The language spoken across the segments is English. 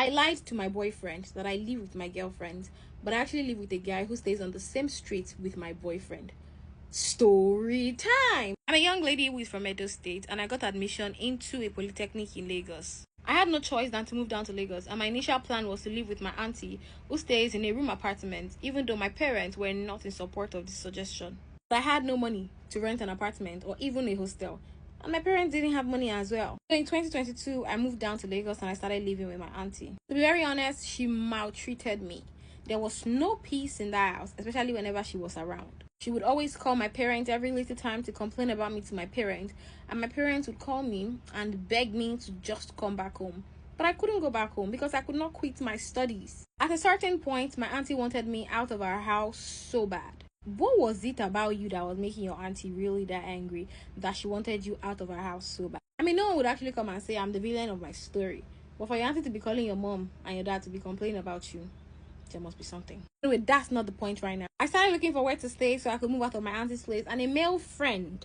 I lied to my boyfriend that I live with my girlfriend, but I actually live with a guy who stays on the same street with my boyfriend. Story time! I'm a young lady who is from Edo State, and I got admission into a polytechnic in Lagos. I had no choice than to move down to Lagos, and my initial plan was to live with my auntie, who stays in a room apartment, even though my parents were not in support of this suggestion. But I had no money to rent an apartment or even a hostel, and my parents didn't have money as well. So in 2022, I moved down to Lagos and I started living with my auntie. To be very honest, she maltreated me. There was no peace in that house, especially whenever she was around. She would always call my parents every little time to complain about me to my parents, and my parents would call me and beg me to just come back home. But I couldn't go back home because I could not quit my studies. At a certain point, my auntie wanted me out of our house so bad. What was it about you that was making your auntie really that angry that she wanted you out of her house so bad? I mean, no one would actually come and say I'm the villain of my story. But for your auntie to be calling your mom and your dad to be complaining about you, there must be something. Anyway, that's not the point right now. I started looking for where to stay so I could move out of my auntie's place, and a male friend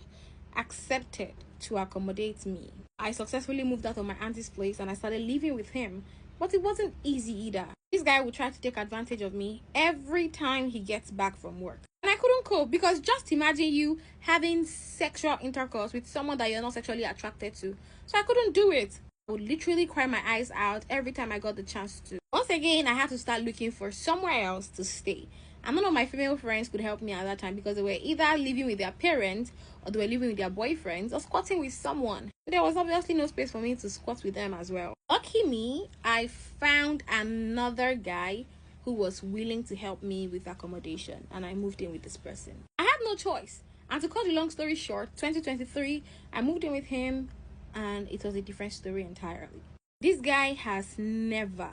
accepted to accommodate me. I successfully moved out of my auntie's place and I started living with him, but it wasn't easy either. This guy would try to take advantage of me every time he gets back from work. And I couldn't cope because just imagine you having sexual intercourse with someone that you're not sexually attracted to. So I couldn't do it. I would literally cry my eyes out every time I got the chance to. Once again, I had to start looking for somewhere else to stay. And none of my female friends could help me at that time because they were either living with their parents or they were living with their boyfriends or squatting with someone. There was obviously no space for me to squat with them as well. Lucky me, I found another guy who was willing to help me with accommodation, and I moved in with this person. I had no choice. And to cut the long story short, 2023, I moved in with him, and it was a different story entirely. This guy has never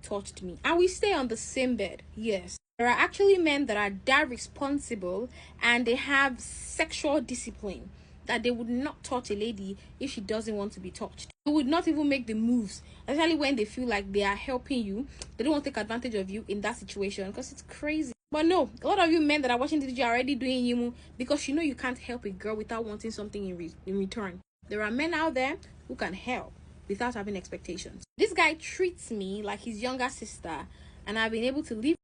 touched me, and we stay on the same bed. Yes, there are actually men that are that responsible and they have sexual discipline that they would not touch a lady if she doesn't want to be touched. They would not even make the moves, especially when they feel like they are helping you. They don't want to take advantage of you in that situation because it's crazy. But no, a lot of you men that are watching this video are already doing you because you know you can't help a girl without wanting something in return. There are men out there who can help without having expectations. This guy treats me like his younger sister, and I've been able to live